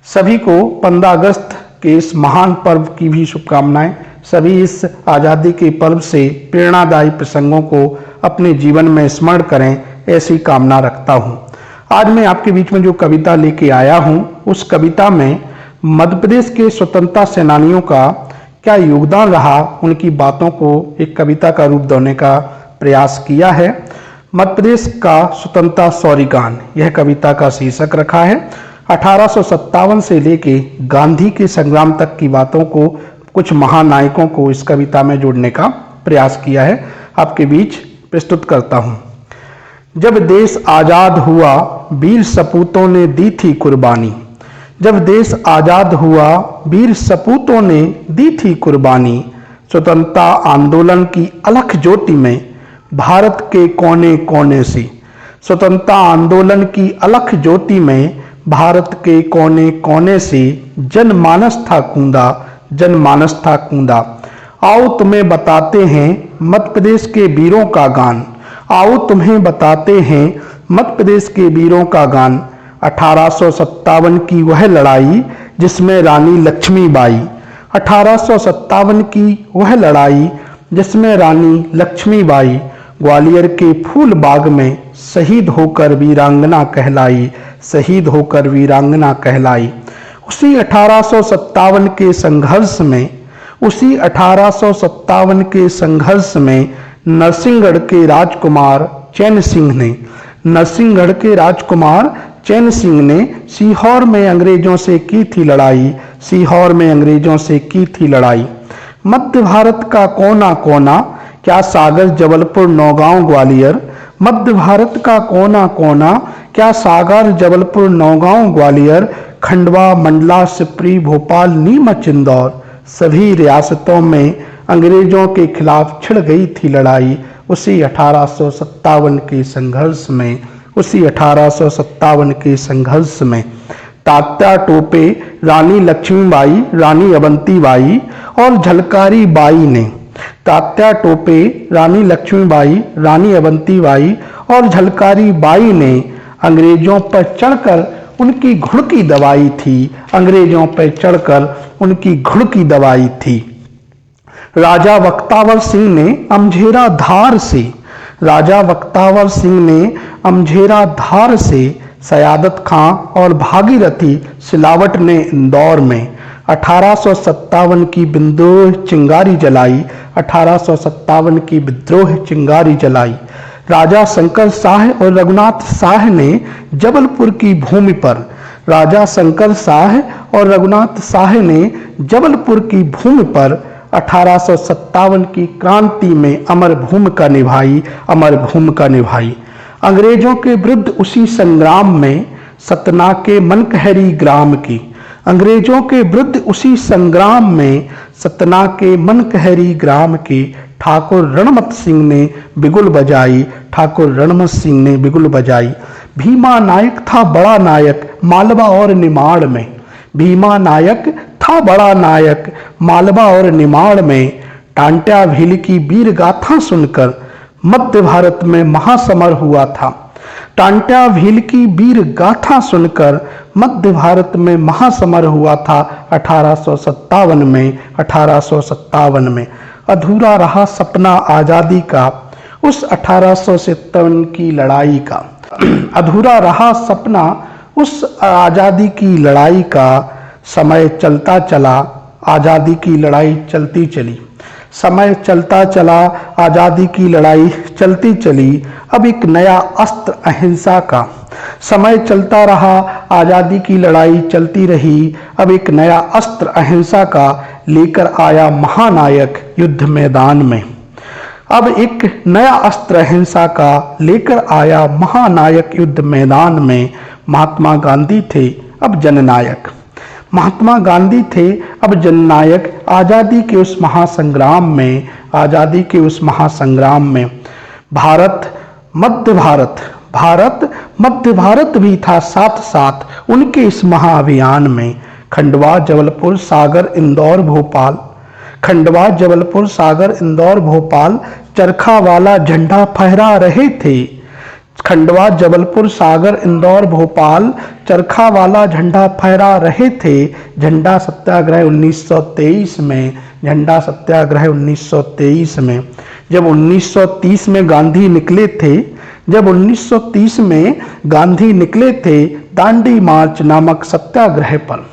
सभी को 15 अगस्त के इस महान पर्व की भी शुभकामनाएं। सभी इस आज़ादी के पर्व से प्रेरणादायी प्रसंगों को अपने जीवन में स्मरण करें, ऐसी कामना रखता हूं। आज मैं आपके बीच में जो कविता लेके आया हूं, उस कविता में मध्य प्रदेश के स्वतंत्रता सेनानियों का क्या योगदान रहा, उनकी बातों को एक कविता का रूप देने का प्रयास किया है। मध्य प्रदेश का स्वतंत्रता शौर्य गान, यह कविता का शीर्षक रखा है। 1857 से लेके गांधी के संग्राम तक की बातों को, कुछ महानायकों को इस कविता में जोड़ने का प्रयास किया है। आपके बीच प्रस्तुत करता हूं। जब देश आजाद हुआ, वीर सपूतों ने दी थी कुर्बानी। जब देश आजाद हुआ, वीर सपूतों ने दी थी कुर्बानी। स्वतंत्रता आंदोलन की अलख ज्योति में भारत के कोने कोने से, स्वतंत्रता आंदोलन की अलख ज्योति में भारत के कोने कोने से जनमानस था कूंदा, जनमानस था कूंदा। आओ तुम्हें बताते हैं मध्य प्रदेश के वीरों का गान, आओ तुम्हें बताते हैं मध्य प्रदेश के वीरों का गान। 1857 की वह लड़ाई जिसमें रानी लक्ष्मीबाई, 1857 की वह लड़ाई जिसमें रानी लक्ष्मीबाई ग्वालियर के फूल बाग में शहीद होकर वीरांगना कहलाई, शहीद होकर वीरांगना कहलाई। उसी 1857 के संघर्ष में, उसी 1857 के संघर्ष में नरसिंहगढ़ के राजकुमार चैन सिंह ने, नरसिंहगढ़ के राजकुमार चैन सिंह ने सीहोर में अंग्रेजों से की थी लड़ाई, सीहोर में अंग्रेजों से की थी लड़ाई। मध्य भारत का कोना कोना, क्या सागर जबलपुर नौगांव ग्वालियर, मध्य भारत का कोना कोना, क्या सागर जबलपुर नौगांव ग्वालियर, खंडवा मंडला सिपरी भोपाल नीमच इंदौर, सभी रियासतों में अंग्रेजों के खिलाफ छिड़ गई थी लड़ाई। उसी 1857 के संघर्ष में, उसी 1857 के संघर्ष में तात्या टोपे, रानी लक्ष्मीबाई, रानी अवंतीबाई और झलकारी बाई ने, तात्या टोपे, रानी लक्ष्मीबाई, रानी अवंतीबाई और झलकारी बाई ने अंग्रेजों पर चढ़कर उनकी घुड़की दबाई थी, अंग्रेजों पर चढ़कर उनकी घुड़की दबाई थी। राजा बख्तावर सिंह ने अमझेरा धार से, राजा बख्तावर सिंह ने अमझेरा धार से सयादत खां और भागीरथी सिलावट ने इंदौर में 1857 की विद्रोह चिंगारी जलाई, 1857 की विद्रोह चिंगारी जलाई। राजा शंकर शाह और रघुनाथ शाह ने जबलपुर की भूमि पर, राजा शंकर शाह और रघुनाथ शाह ने जबलपुर की भूमि पर 1857 की क्रांति में अमर भूमिका निभाई, अमर भूमिका निभाई। अंग्रेजों के विरुद्ध उसी संग्राम में सतना के मनकहरी ग्राम की, अंग्रेजों के विरुद्ध उसी संग्राम में सतना के मनकहरी ग्राम के ठाकुर रणमत सिंह ने बिगुल बजाई, ठाकुर रणमत सिंह ने बिगुल बजाई। भीमा नायक था बड़ा नायक मालवा और निमाड़ में, भीमा नायक था बड़ा नायक मालवा और निमाड़ में। टांट्या भील की वीर गाथा सुनकर मध्य भारत में महासमर हुआ था, टांट्या भील की वीर गाथा सुनकर मध्य भारत में महासमर हुआ था 1857 में, 1857 में। अधूरा रहा सपना आजादी का उस 1857 की लड़ाई का, अधूरा रहा सपना उस आजादी की लड़ाई का। समय चलता चला, आजादी की लड़ाई चलती चली, समय चलता चला, आजादी की लड़ाई चलती चली। अब एक नया अस्त्र अहिंसा का, समय चलता रहा, आजादी की लड़ाई चलती रही। अब एक नया अस्त्र अहिंसा का लेकर आया महानायक युद्ध मैदान में, अब एक नया अस्त्र अहिंसा का लेकर आया महानायक युद्ध मैदान में। महात्मा गांधी थे अब जननायक, महात्मा गांधी थे अब जननायक। आजादी के उस महासंग्राम में, आजादी के उस महासंग्राम में भारत मध्य भारत, भारत मध्य भारत भी था साथ साथ उनके इस महाअभियान में। खंडवा जबलपुर सागर इंदौर भोपाल, खंडवा जबलपुर सागर इंदौर भोपाल चरखा वाला झंडा फहरा रहे थे, खंडवा, जबलपुर, सागर, इंदौर, भोपाल चरखा वाला झंडा फहरा रहे थे। झंडा सत्याग्रह 1923 में, झंडा सत्याग्रह 1923 में। जब 1930 में गांधी निकले थे, जब 1930 में गांधी निकले थे दांडी मार्च नामक सत्याग्रह पर,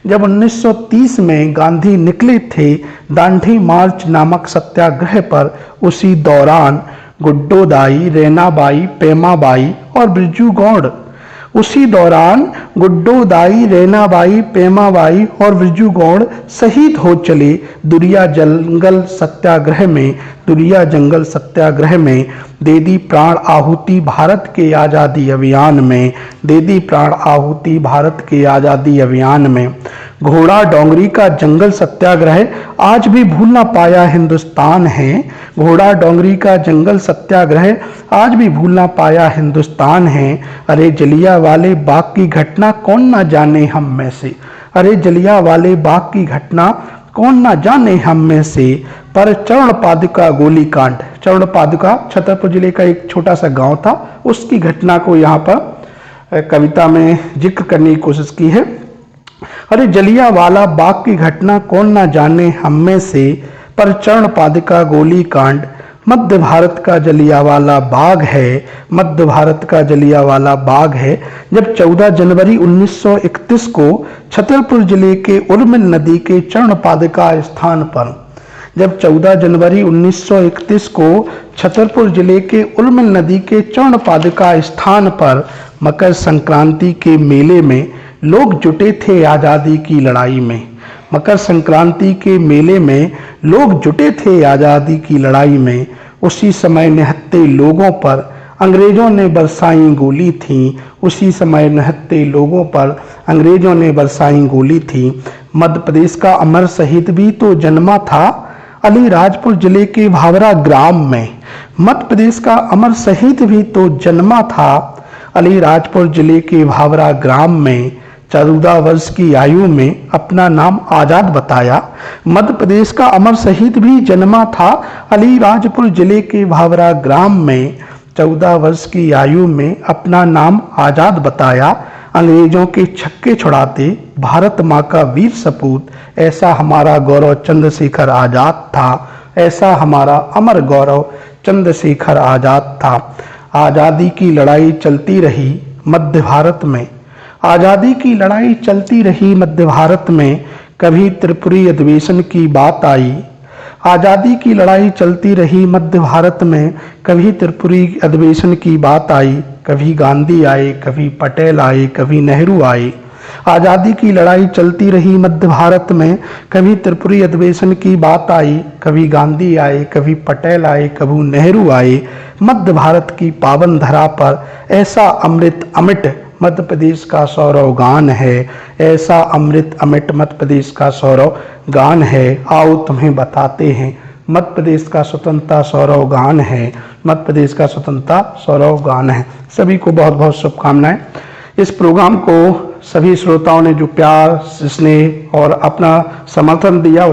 जब 1930 में गांधी निकले थे दांडी मार्च नामक सत्याग्रह पर, उसी दौरान गुड्डोदाई, रेनाबाई, पेमाबाई और बिरजू गौड़, उसी दौरान गुड्डोदाई, रेनाबाई, पेमाबाई और बिरजू गौड़ शहीद हो चले दुरिया जंगल सत्याग्रह में। दुरिया जंगल सत्याग्रह में दे दी प्राण आहुति भारत के आज़ादी अभियान में, दे दी प्राण आहुति भारत के आज़ादी अभियान में। घोड़ा डोंगरी का जंगल सत्याग्रह आज भी भूल ना पाया हिंदुस्तान है। घोड़ा डोंगरी का जंगल सत्याग्रह आज भी भूल ना पाया हिंदुस्तान है। अरे जलियांवाले बाग की घटना कौन ना जाने हम में से, अरे जलियांवाले बाग की घटना कौन ना जाने हम में से। पर चरण पादुका गोलीकांड, चरण पादुका छतरपुर जिले का एक छोटा सा गांव था, उसकी घटना को यहाँ पर कविता में जिक्र करने की कोशिश की है। अरे जलियांवाला बाग की घटना कौन ना जाने हम में से, पर चरण पादुका गोलीकांड मध्य भारत का जलियांवाला बाग है, मध्य भारत का जलियांवाला बाग है। जब 14 जनवरी 1931 को छतरपुर जिले के उर्मिल नदी के चरण पादुका स्थान पर, जब 14 जनवरी 1931 को छतरपुर जिले के उर्मिल नदी के चरण पादुका स्थान पर मकर संक्रांति के मेले में लोग जुटे थे आज़ादी की लड़ाई में। मकर संक्रांति के मेले में लोग जुटे थे आज़ादी की लड़ाई में। उसी समय निहत्थे लोगों पर अंग्रेजों ने बरसाई गोली थी, उसी समय निहत्थे लोगों पर अंग्रेजों ने बरसाई गोली थी। मध्य प्रदेश का अमर शहीद भी तो जन्मा था अलीराजपुर जिले के भावरा ग्राम में। मध्य प्रदेश का अमर शहीद भी तो जन्मा था अलीराजपुर जिले के भावरा ग्राम में। 14 वर्ष की आयु में अपना नाम आजाद बताया। मध्य प्रदेश का अमर शहीद भी जन्मा था अलीराजपुर जिले के भावरा ग्राम में। 14 वर्ष की आयु में अपना नाम आजाद बताया। अंग्रेजों के छक्के छुड़ाते भारत माँ का वीर सपूत, ऐसा हमारा गौरव चंद्रशेखर आजाद था, ऐसा हमारा अमर गौरव चंद्रशेखर आजाद था। आज़ादी की लड़ाई चलती रही मध्य भारत में, आज़ादी की लड़ाई चलती रही मध्य भारत में। कभी त्रिपुरी अधिवेशन की बात आई, आज़ादी की लड़ाई चलती रही मध्य भारत में। कभी त्रिपुरी अधिवेशन की बात आई, कभी गांधी आए, कभी पटेल आए, कभी नेहरू आए। आज़ादी की लड़ाई चलती रही मध्य भारत में। कभी त्रिपुरी अधिवेशन की बात आई, कभी गांधी आए, कभी पटेल आए, कभी नेहरू आए। मध्य भारत की पावन धरा पर ऐसा अमृत अमिट मध्य प्रदेश का सौरव गान है, ऐसा अमृत अमिट मध्य प्रदेश का सौरव गान है। आओ तुम्हें बताते हैं मध्य प्रदेश का स्वतंत्रता सौरव गान है, मध्य प्रदेश का स्वतंत्रता सौरव गान है। सभी को बहुत बहुत शुभकामनाएं। इस प्रोग्राम को सभी श्रोताओं ने जो प्यार, स्नेह और अपना समर्थन दिया